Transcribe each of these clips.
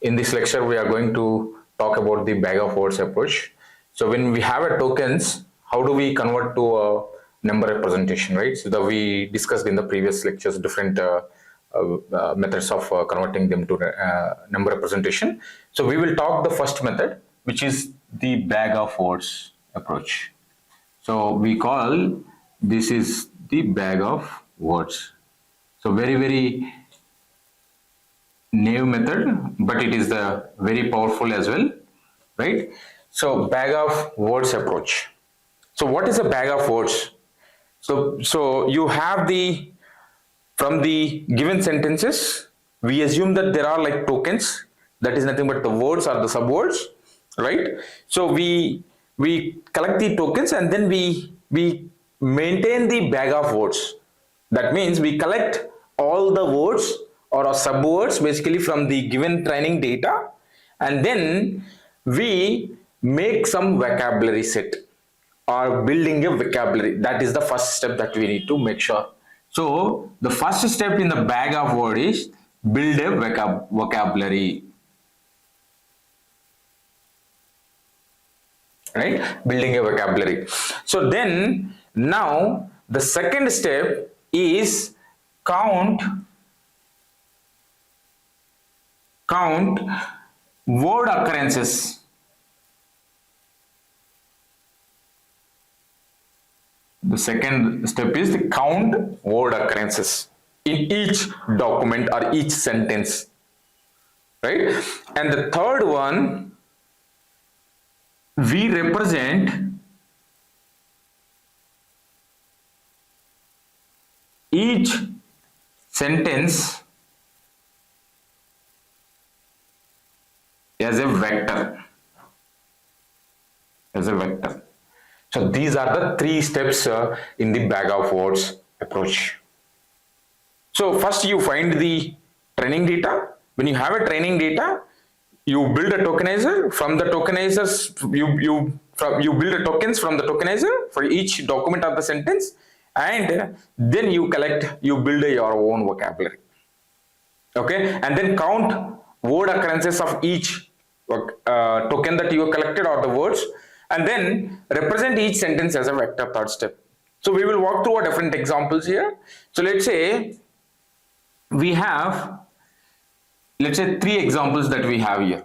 In this lecture, we are going to talk about the bag of words approach. So when we have a tokens, how do we convert to a number representation, right? So that we discussed in the previous lectures different methods of converting them to number representation. So we will talk the first method, which is the bag of words approach. So we call this is the bag of words. So very new method, but it is the very powerful as well, right? So bag of words approach. So what is a bag of words? So you have the, from the given sentences, we assume that there are like tokens, that is nothing but the words or the subwords, right? So we collect the tokens and then we maintain the bag of words. That means we collect all the words or subwords basically from the given training data, and then we make some vocabulary set or building a vocabulary. That is the first step that we need to make sure. So the first step in the bag of word is build a vocabulary, right? Building a vocabulary. So then now the second step is count word occurrences. The second step is the count word occurrences in each document or each sentence, right? And the third one, we represent each sentence as a vector. So these are the three steps in the bag of words approach. So first you find the training data. When you have a training data, you build a tokenizer. From the tokenizers, you build a tokens from the tokenizer for each document of the sentence, and then you build your own vocabulary. Okay, and then count word occurrences of each token that you have collected or the words, and then represent each sentence as a vector, third step. So we will walk through our different examples here. So let's say we have, three examples that we have here.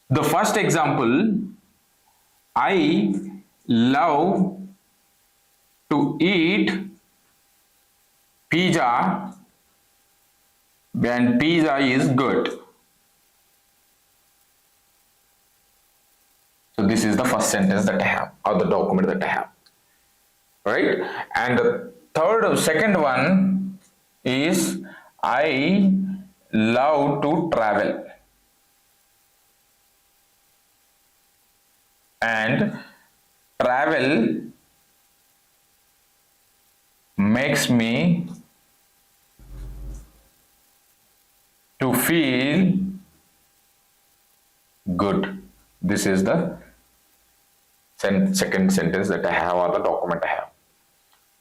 The first example, I love to eat pizza and pizza is good. So this is the first sentence that I have, or the document that I have, right? And the second one is I love to travel and travel makes me to feel good. This is the second sentence that I have, or the document I have.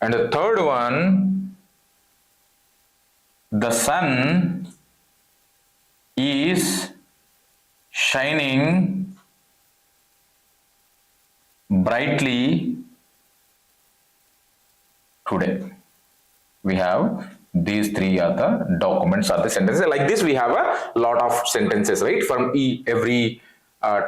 And the third one, the sun is shining brightly today. We have these three are the documents or the sentences. Like this, we have a lot of sentences, right, from every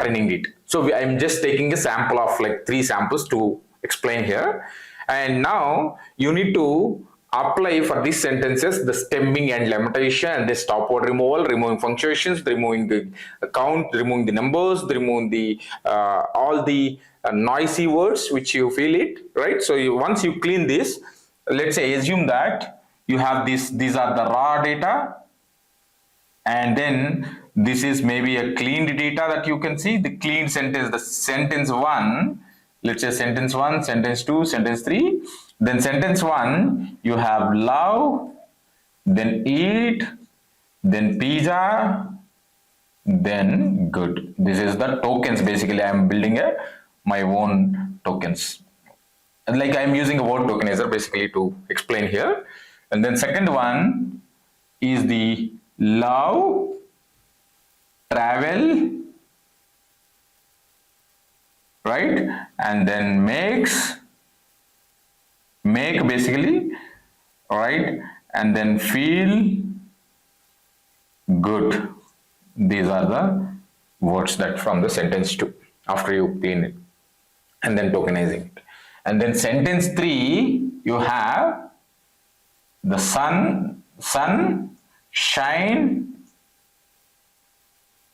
training data. So I'm just taking a sample of like 3 samples to explain here. And now you need to apply for these sentences the stemming and limitation, the stop word removal, removing punctuations, removing the count, removing the numbers, removing the all the noisy words which you feel it, right? So once you clean this, let's say assume that you have these are the raw data, and then this is maybe a cleaned data that you can see, the cleaned sentence, the sentence 1, let's say sentence 1, sentence 2, sentence 3, then sentence 1, you have love, then eat, then pizza, then good. This is the tokens. Basically, I am building my own tokens. Like I am using a word tokenizer basically to explain here. And then second one is the love travel, right? And then make basically, right? And then feel good. These are the words that from the sentence 2 after you clean it and then tokenizing it. And then sentence 3, you have the sun shine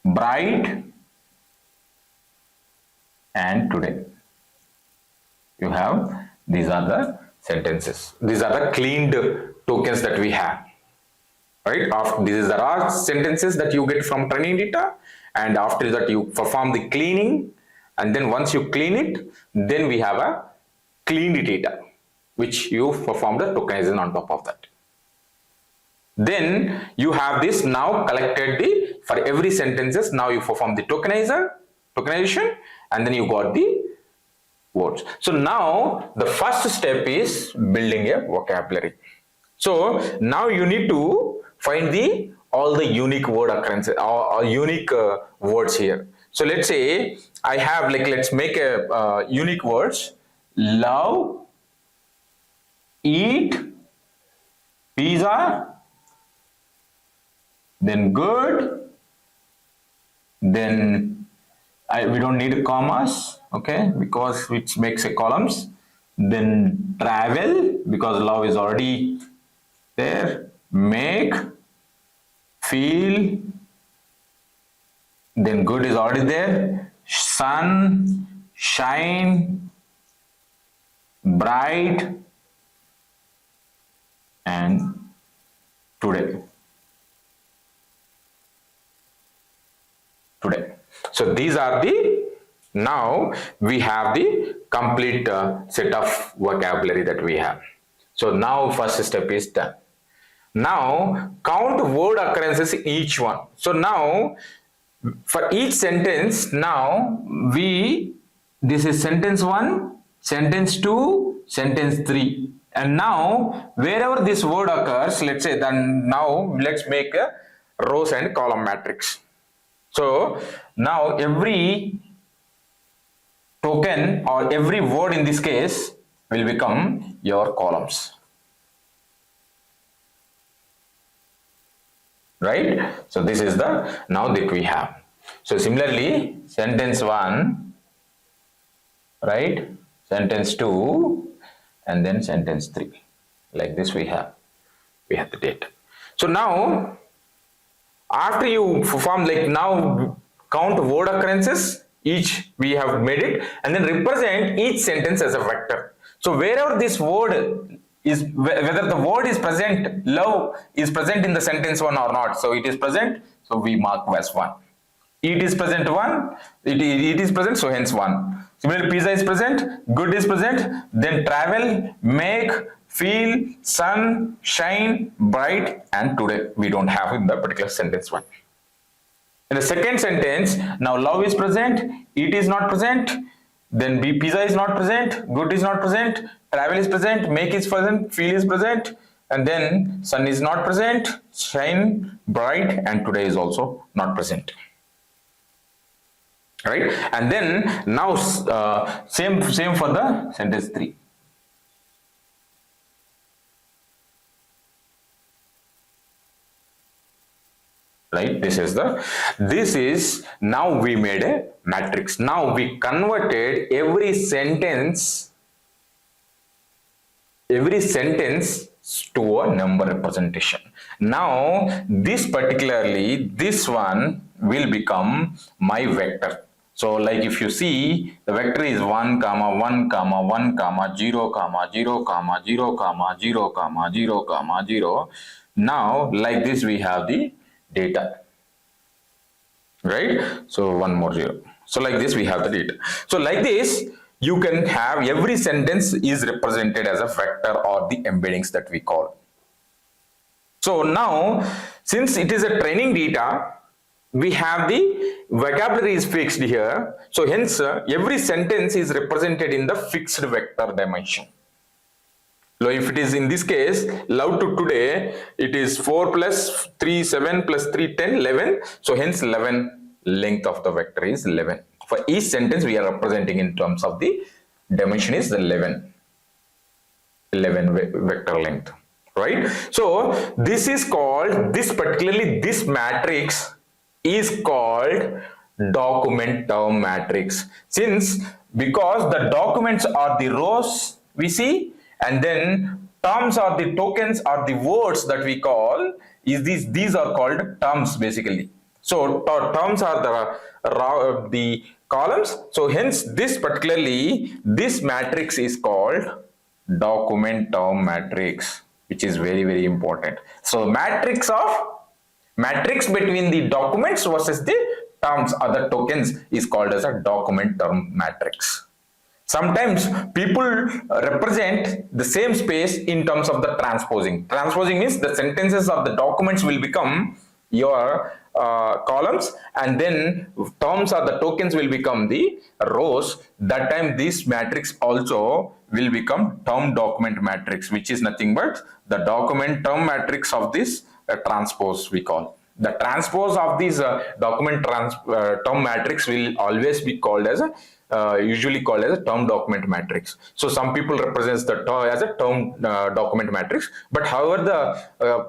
bright and today. You have, these are the sentences. These are the cleaned tokens that we have. Right? After these are sentences that you get from training data, and after that you perform the cleaning, and then once you clean it, then we have a cleaned data which you perform the tokenization on top of that. Then you have this now collected the, for every sentences, now you perform the tokenization, and then you got the words. So now the first step is building a vocabulary. So now you need to find the all the unique word occurrences or unique words here. So let's say I have, like, let's make a unique words: love, eat, pizza, then good, then we don't need commas, okay, because which makes a columns. Then travel, because love is already there. Make, feel, then good is already there. Sun, shine, bright, and today. So these are the, now we have the complete set of vocabulary that we have. So now first step is done. Now count word occurrences in each one. So now for each sentence, now this is sentence 1, sentence 2, sentence 3, and now wherever this word occurs, let's say, then now let's make a rows and column matrix. So now every token or every word in this case will become your columns. Right? So this is the now that we have. So similarly, sentence 1, right? Sentence 2, and then sentence 3. Like this we have the data. So now after you perform, like, now count word occurrences, each we have made it, and then represent each sentence as a vector. So wherever this word is, whether the word is present, love is present in the sentence 1 or not, so it is present, so we mark as 1. It is present 1, it is present, so hence 1. Similarly, pizza is present, good is present, then travel, make, feel, sun, shine, bright, and today we don't have in the particular sentence 1. In the second sentence, now love is present, it is not present, then pizza is not present, good is not present, travel is present, make is present, feel is present, and then sun is not present, shine, bright, and today is also not present. Right? And then now same for the sentence 3. Right? This is now we made a matrix. Now we converted every sentence to a number representation. Now this one will become my vector. So like if you see, the vector is 1, 1, 1, 0, 0, 0, 0, 0, 0. Now like this we have the data, right? So one more 0. So like this we have the data. So like this you can have every sentence is represented as a vector or the embeddings that we call. So now since it is a training data, we have the vocabulary is fixed here. So hence every sentence is represented in the fixed vector dimension. So if it is in this case, love to today, it is 4 plus 3, 7 plus 3, 10, 11. So hence 11 length of the vector is 11. For each sentence we are representing in terms of the dimension is the 11 vector length, right? So this is called, this matrix is called document term matrix, because the documents are the rows we see, and then terms are the tokens or the words that we call these are called terms basically. So terms are the columns. So hence this matrix is called document term matrix, which is very important. So matrix between the documents versus the terms or the tokens is called as a document term matrix. Sometimes people represent the same space in terms of the transposing. Transposing means the sentences of the documents will become your columns, and then terms or the tokens will become the rows. That time this matrix also will become term document matrix, which is nothing but the document term matrix of this transpose we call. The transpose of this document term matrix will always be called as usually called as a term document matrix. So some people represents the as a term document matrix, but however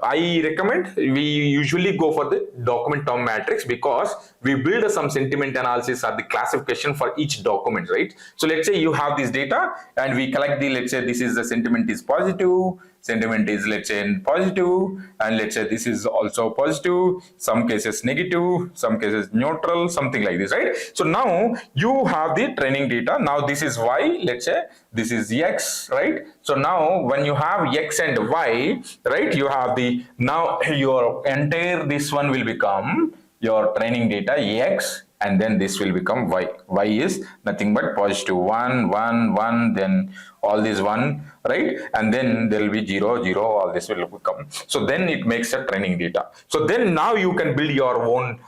I recommend we usually go for the document term matrix, because we build some sentiment analysis or the classification for each document, right? So let's say you have this data and we collect the, let's say this is the sentiment is positive, sentiment is, let's say, positive, and let's say this is also positive, some cases negative, some cases neutral, something like this, right? So now you have the training data. Now this is Y, let's say this is X, right? So now when you have X and Y, right, you have the, now your entire this one will become your training data X, and then this will become Y. Y is nothing but positive 1, 1, 1, then all this 1, right? And then there will be 0, 0, all this will become. So then it makes a training data. So then now you can build your own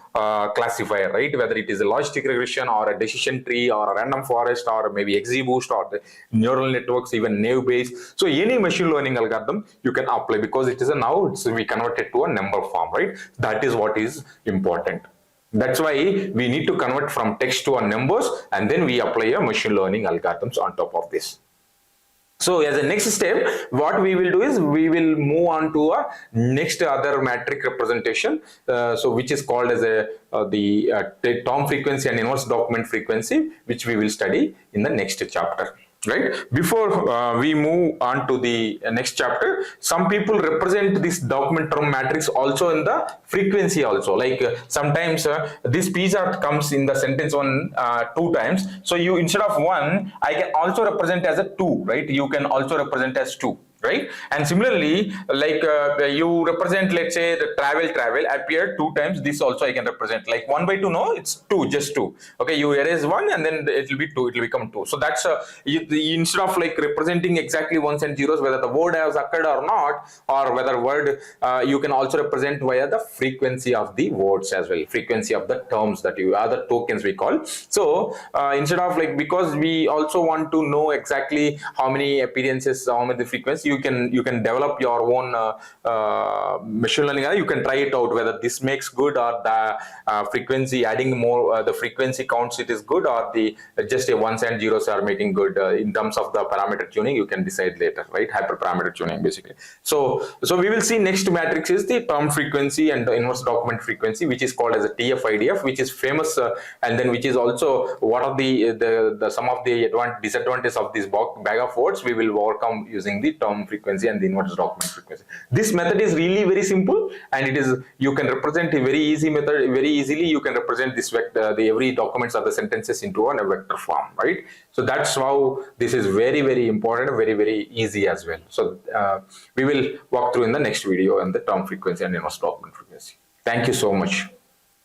classifier, right? Whether it is a logistic regression or a decision tree or a random forest or maybe XGBoost or the neural networks, even naive Bayes. So any machine learning algorithm you can apply, because it is a now we convert it to a number form, right? That is what is important. That's why we need to convert from text to a numbers, and then we apply a machine learning algorithms on top of this. So as a next step, what we will do is we will move on to a next other metric representation, so which is called as the term frequency and inverse document frequency, which we will study in the next chapter. Right? Before we move on to the next chapter, some people represent this document term matrix also in the frequency also. Like sometimes this p chart comes in the sentence one 2 times. So you, instead of 1, I can also represent as a 2, right? You can also represent as 2. Right? And similarly, like you represent, let's say the travel appeared 2 times, this also I can represent like 1 by 2, no, it's 2, just 2. Okay, you erase 1 and then it will be 2, it will become 2. So that's instead of like representing exactly ones and zeros, whether the word has occurred or not, or whether word you can also represent via the frequency of the words as well, frequency of the terms that you other tokens we call. So instead of like, because we also want to know exactly how many appearances, how many the frequency, you can develop your own machine learning. You can try it out whether this makes good, or the frequency adding more the frequency counts it is good, or the just a ones and zeros are making good. In terms of the parameter tuning, you can decide later, right? Hyperparameter tuning basically. So we will see next matrix is the term frequency and the inverse document frequency, which is called as a TF-IDF, which is famous, and then which is also one of the some of the disadvantages of this bag of words we will overcome using the term frequency and the inverse document frequency. This method is really very simple, and it is, you can represent a very easy method, very easily you can represent this vector, the every documents of the sentences into a vector form, right? So that's how this is very important, very easy as well. So we will walk through in the next video on the term frequency and inverse document frequency. Thank you so much.